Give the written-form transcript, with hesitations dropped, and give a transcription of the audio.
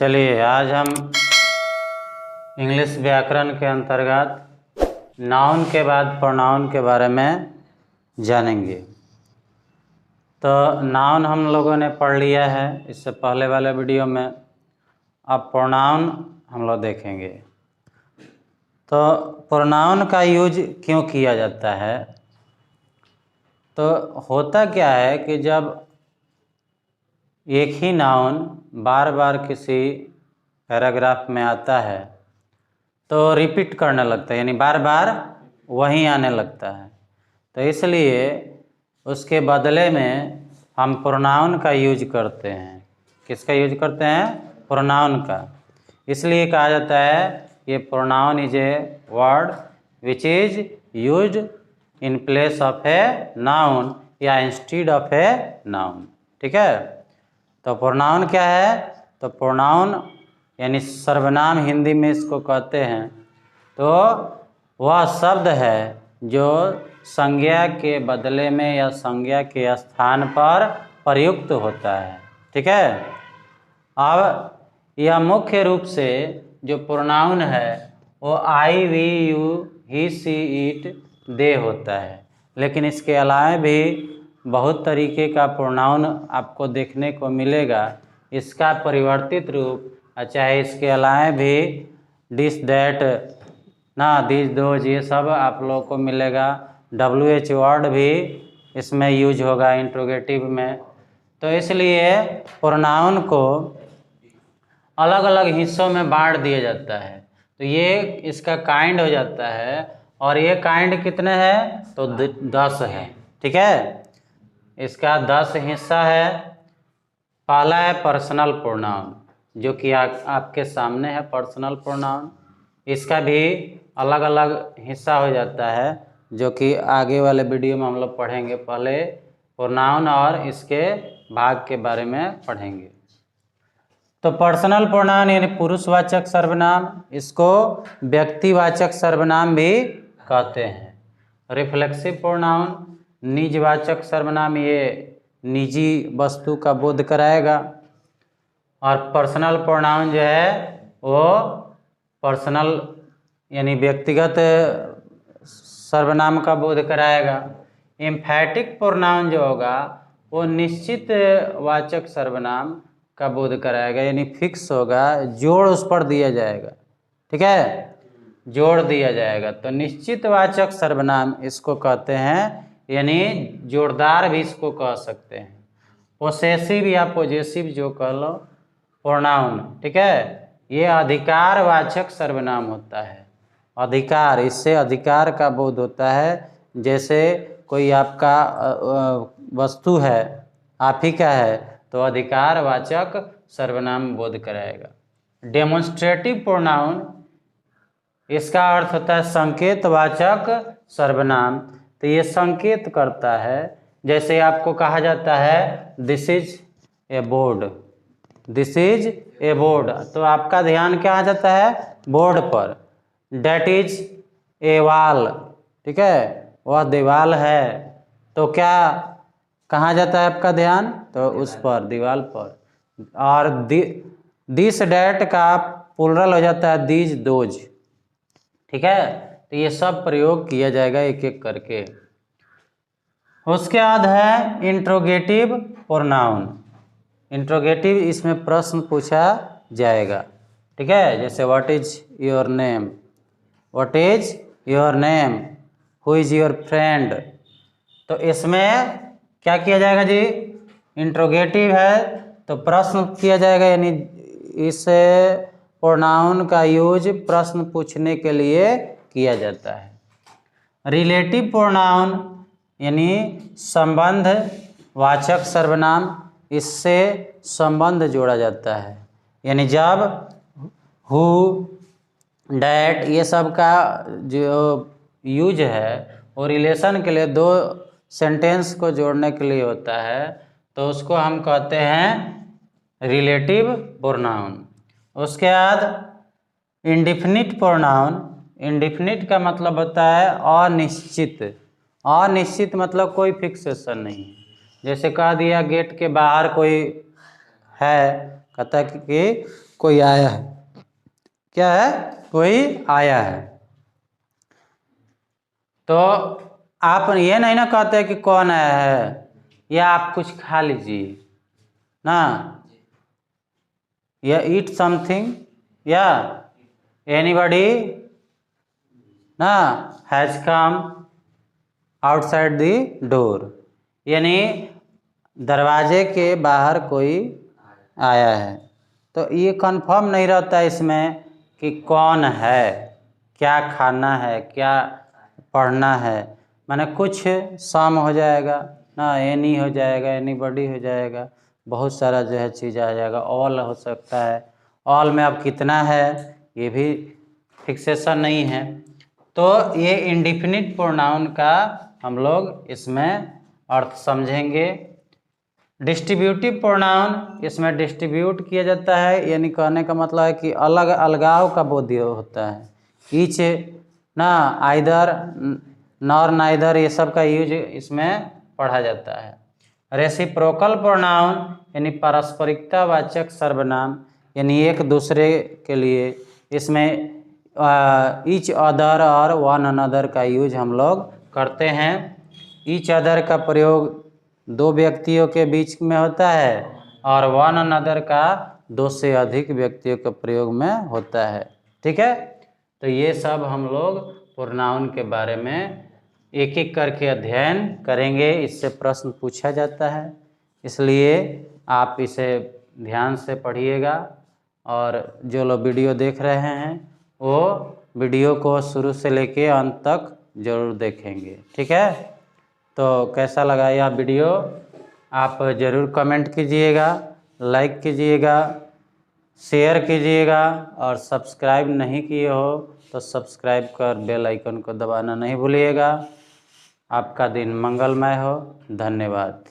चलिए आज हम इंग्लिश व्याकरण के अंतर्गत नाउन के बाद प्रोनाउन के बारे में जानेंगे। तो नाउन हम लोगों ने पढ़ लिया है इससे पहले वाले वीडियो में। अब प्रोनाउन हम लोग देखेंगे। तो प्रोनाउन का यूज क्यों किया जाता है? तो होता क्या है कि जब एक ही नाउन बार बार किसी पैराग्राफ में आता है तो रिपीट करने लगता है, यानी बार बार वही आने लगता है। तो इसलिए उसके बदले में हम प्रोनाउन का यूज करते हैं। किसका यूज करते हैं? प्रोनाउन का। इसलिए कहा जाता है ये pronoun is a word which is used in place of a noun या इंस्टीड ऑफ ए नाउन। ठीक है। तो प्रोनाउन क्या है? तो प्रोनाउन यानी सर्वनाम हिंदी में इसको कहते हैं। तो वह शब्द है जो संज्ञा के बदले में या संज्ञा के स्थान पर प्रयुक्त होता है। ठीक है। अब यह मुख्य रूप से जो प्रोनाउन है वो I, we, you, he, she, it, they होता है। लेकिन इसके अलावा भी बहुत तरीके का प्रोनाउन आपको देखने को मिलेगा। इसका परिवर्तित रूप चाहे इसके अलावा भी दिस, दैट, ना, दिस, दोज, ये सब आप लोगों को मिलेगा। WH वर्ड भी इसमें यूज होगा इंट्रोगेटिव में। तो इसलिए प्रोनाउन को अलग अलग हिस्सों में बांट दिया जाता है। तो ये इसका काइंड हो जाता है। और ये काइंड कितने हैं? तो 10 है। ठीक है। इसका 10 हिस्सा है। पहला है पर्सनल प्रोनाउन, जो कि आपके सामने है पर्सनल प्रोनाउन। इसका भी अलग अलग हिस्सा हो जाता है जो कि आगे वाले वीडियो में हम लोग पढ़ेंगे। पहले प्रोनाउन और इसके भाग के बारे में पढ़ेंगे। तो पर्सनल प्रोनाउन यानी पुरुषवाचक सर्वनाम, इसको व्यक्तिवाचक सर्वनाम भी कहते हैं। रिफ्लेक्सिव प्रोनाउन निजवाचक सर्वनाम, ये निजी वस्तु का बोध कराएगा। और पर्सनल प्रोनाउन जो है वो पर्सनल यानी व्यक्तिगत सर्वनाम का बोध कराएगा। एम्फैटिक प्रोनाउन जो होगा वो निश्चित वाचक सर्वनाम का बोध कराएगा, यानी फिक्स होगा, जोड़ उस पर दिया जाएगा। ठीक है, जोड़ दिया जाएगा। तो निश्चित वाचक सर्वनाम इसको कहते हैं, यानी जोड़दार भी इसको कह सकते हैं। पोसेसिव या पोजेसिव जो कह लो प्रोनाउन। ठीक है। ये अधिकारवाचक सर्वनाम होता है। अधिकार, इससे अधिकार का बोध होता है। जैसे कोई आपका वस्तु है, आप ही का है, तो अधिकारवाचक सर्वनाम बोध कराएगा। डेमोन्स्ट्रेटिव प्रोनाउन, इसका अर्थ होता है संकेतवाचक सर्वनाम। तो ये संकेत करता है। जैसे आपको कहा जाता है this is a board, this is a board, तो आपका ध्यान क्या आ जाता है? बोर्ड पर। डेट इज ए वॉल, ठीक है, वह दीवाल है, तो क्या कहाँ जाता है आपका ध्यान? तो उस पर, दीवाल पर। और दिस, डेट का प्लुरल हो जाता है दीज, दोज। ठीक है। तो ये सब प्रयोग किया जाएगा एक एक करके। उसके बाद है इंट्रोगेटिव प्रोनाउन। इंट्रोगेटिव, इसमें प्रश्न पूछा जाएगा। ठीक है। जैसे what is your name, what is your name, who is your friend. तो इसमें क्या किया जाएगा जी? इंट्रोगेटिव है तो प्रश्न किया जाएगा, यानी इस प्रोनाउन का यूज प्रश्न पूछने के लिए किया जाता है। रिलेटिव प्रोनाउन यानी संबंध वाचक सर्वनाम, इससे संबंध जोड़ा जाता है। यानी जब हु, डैट, ये सब का जो यूज है वो रिलेशन के लिए, दो सेंटेंस को जोड़ने के लिए होता है, तो उसको हम कहते हैं रिलेटिव प्रोनाउन। उसके बाद इंडिफिनिट प्रोनाउन। इंडिफिनिट का मतलब होता है अनिश्चित। अनिश्चित मतलब कोई फिक्सेशन नहीं। जैसे कह दिया गेट के बाहर कोई है, कहता है कि कोई आया है। क्या है? कोई आया है। तो आप ये नहीं ना कहते कि कौन आया है, या आप कुछ खा लीजिए ना, या ईट समथिंग, या एनीबॉडी ना has come outside the door, यानी दरवाजे के बाहर कोई आया है। तो ये कंफर्म नहीं रहता इसमें कि कौन है, क्या खाना है, क्या पढ़ना है। माने कुछ सम हो जाएगा ना, एनी हो जाएगा, एनीबॉडी हो जाएगा, बहुत सारा जो है चीज़ आ जाएगा, ऑल हो सकता है। ऑल में अब कितना है ये भी फिक्सेशन नहीं है। तो ये इंडिफिनिट प्रोनाउन का हम लोग इसमें अर्थ समझेंगे। डिस्ट्रीब्यूटिव प्रोनाउन, इसमें डिस्ट्रीब्यूट किया जाता है, यानी कहने का मतलब है कि अलग अलगाव का बोध्य होता है। ईच ना, आइदर, नॉर, नाइदर, ये सब का यूज इसमें पढ़ा जाता है। रेसिप्रोकल प्रोनाउन यानी पारस्परिकता वाचक सर्वनाम, यानी एक दूसरे के लिए, इसमें ईच अदर और वन अनदर का यूज हम लोग करते हैं। ईच अदर का प्रयोग दो व्यक्तियों के बीच में होता है, और वन अनदर का दो से अधिक व्यक्तियों के प्रयोग में होता है। ठीक है, तो ये सब हम लोग प्रोनाउन के बारे में एक एक करके अध्ययन करेंगे। इससे प्रश्न पूछा जाता है, इसलिए आप इसे ध्यान से पढ़िएगा। और जो लोग वीडियो देख रहे हैं वो वीडियो को शुरू से लेके अंत तक जरूर देखेंगे। ठीक है, तो कैसा लगा यह वीडियो आप ज़रूर कमेंट कीजिएगा, लाइक कीजिएगा, शेयर कीजिएगा, और सब्सक्राइब नहीं किए हो तो सब्सक्राइब कर बेल आइकन को दबाना नहीं भूलिएगा। आपका दिन मंगलमय हो। धन्यवाद।